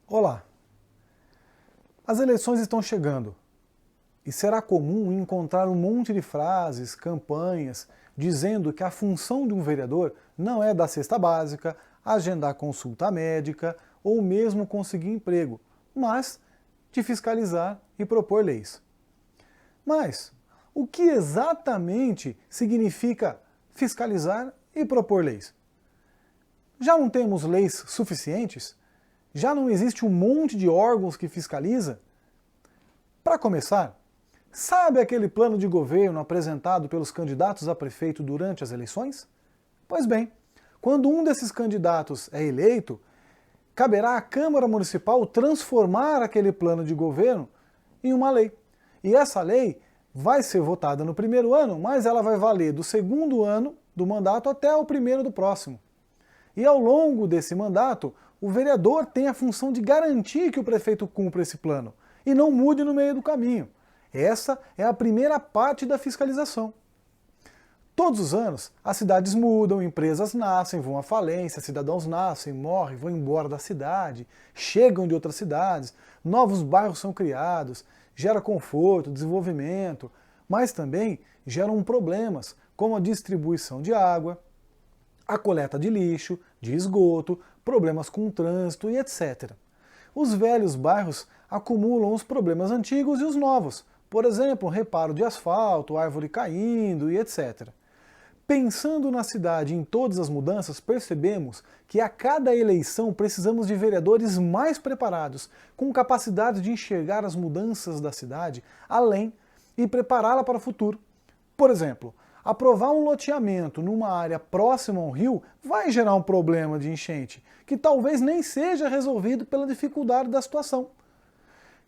Olá! As eleições estão chegando e será comum encontrar um monte de frases, campanhas, dizendo que a função de um vereador não é dar cesta básica, agendar consulta médica ou mesmo conseguir emprego, mas de fiscalizar e propor leis. Mas o que exatamente significa fiscalizar e propor leis? Já não temos leis suficientes? Já não existe um monte de órgãos que fiscaliza? Para começar, sabe aquele plano de governo apresentado pelos candidatos a prefeito durante as eleições? Pois bem, quando um desses candidatos é eleito, caberá à Câmara Municipal transformar aquele plano de governo em uma lei. E essa lei vai ser votada no primeiro ano, mas ela vai valer do segundo ano do mandato até o primeiro do próximo. E ao longo desse mandato, o vereador tem a função de garantir que o prefeito cumpra esse plano e não mude no meio do caminho. Essa é a primeira parte da fiscalização. Todos os anos, as cidades mudam, empresas nascem, vão à falência, cidadãos nascem, morrem, vão embora da cidade, chegam de outras cidades, novos bairros são criados, gera conforto, desenvolvimento, mas também geram problemas, como a distribuição de água, a coleta de lixo, de esgoto, problemas com o trânsito e etc. Os velhos bairros acumulam os problemas antigos e os novos, por exemplo, reparo de asfalto, árvore caindo e etc. Pensando na cidade e em todas as mudanças, percebemos que a cada eleição precisamos de vereadores mais preparados, com capacidade de enxergar as mudanças da cidade além e prepará-la para o futuro. Por exemplo, aprovar um loteamento numa área próxima a um rio vai gerar um problema de enchente, que talvez nem seja resolvido pela dificuldade da situação.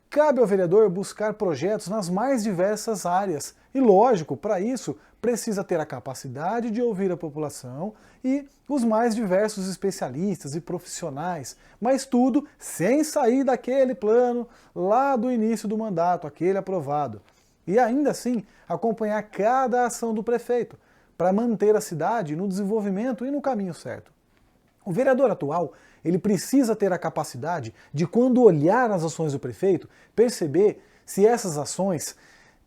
Cabe ao vereador buscar projetos nas mais diversas áreas e, lógico, para isso precisa ter a capacidade de ouvir a população e os mais diversos especialistas e profissionais, mas tudo sem sair daquele plano lá do início do mandato, aquele aprovado. E ainda assim acompanhar cada ação do prefeito para manter a cidade no desenvolvimento e no caminho certo. O vereador atual, ele precisa ter a capacidade de, quando olhar as ações do prefeito, perceber se essas ações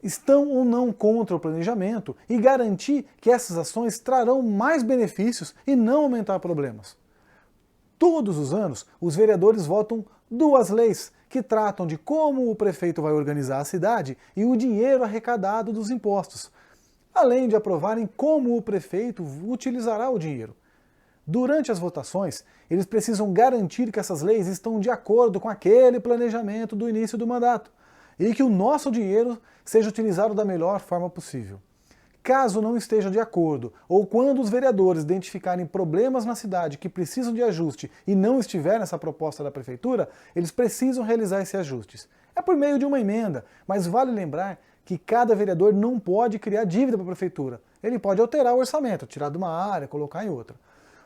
estão ou não contra o planejamento e garantir que essas ações trarão mais benefícios e não aumentar problemas. Todos os anos, os vereadores votam duas leis que tratam de como o prefeito vai organizar a cidade e o dinheiro arrecadado dos impostos, além de aprovarem como o prefeito utilizará o dinheiro. Durante as votações, eles precisam garantir que essas leis estão de acordo com aquele planejamento do início do mandato e que o nosso dinheiro seja utilizado da melhor forma possível. Caso não esteja de acordo, ou quando os vereadores identificarem problemas na cidade que precisam de ajuste e não estiver nessa proposta da prefeitura, eles precisam realizar esses ajustes. É por meio de uma emenda, mas vale lembrar que cada vereador não pode criar dívida para a prefeitura. Ele pode alterar o orçamento, tirar de uma área, colocar em outra.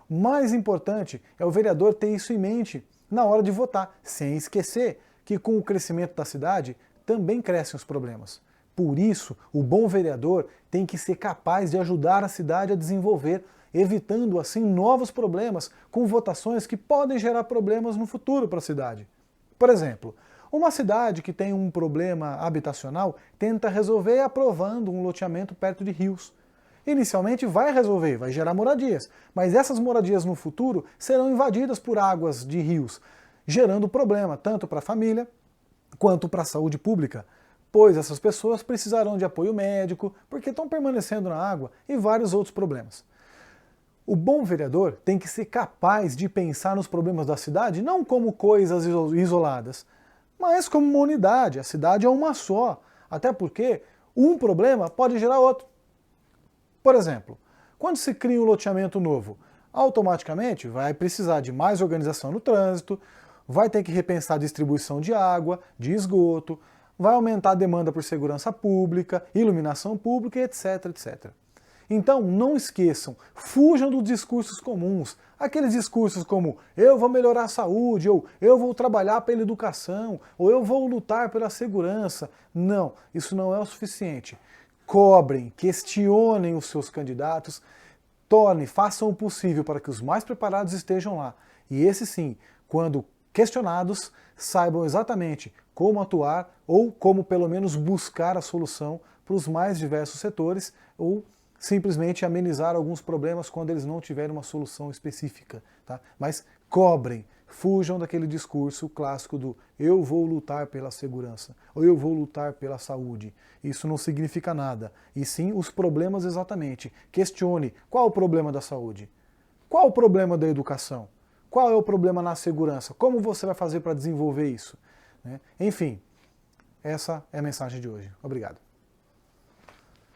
O mais importante é o vereador ter isso em mente na hora de votar, sem esquecer que com o crescimento da cidade também crescem os problemas. Por isso, o bom vereador tem que ser capaz de ajudar a cidade a desenvolver, evitando assim novos problemas com votações que podem gerar problemas no futuro para a cidade. Por exemplo, uma cidade que tem um problema habitacional tenta resolver aprovando um loteamento perto de rios. Inicialmente vai resolver, vai gerar moradias, mas essas moradias no futuro serão invadidas por águas de rios, gerando problema tanto para a família quanto para a saúde pública, pois essas pessoas precisarão de apoio médico, porque estão permanecendo na água e vários outros problemas. O bom vereador tem que ser capaz de pensar nos problemas da cidade não como coisas isoladas, mas como uma unidade. A cidade é uma só, até porque um problema pode gerar outro. Por exemplo, quando se cria um loteamento novo, automaticamente vai precisar de mais organização no trânsito, vai ter que repensar a distribuição de água, de esgoto, vai aumentar a demanda por segurança pública, iluminação pública, etc, etc. Então, não esqueçam, fujam dos discursos comuns, aqueles discursos como eu vou melhorar a saúde, ou eu vou trabalhar pela educação, ou eu vou lutar pela segurança. Não, isso não é o suficiente. Cobrem, questionem os seus candidatos, façam o possível para que os mais preparados estejam lá. E esse sim, quando questionados, saibam exatamente como atuar ou como pelo menos buscar a solução para os mais diversos setores ou simplesmente amenizar alguns problemas quando eles não tiverem uma solução específica. Tá? Mas cobrem, fujam daquele discurso clássico do eu vou lutar pela segurança, ou eu vou lutar pela saúde. Isso não significa nada. E sim os problemas exatamente. Questione qual é o problema da saúde, qual é o problema da educação, qual é o problema na segurança, como você vai fazer para desenvolver isso. Enfim, essa é a mensagem de hoje. Obrigado.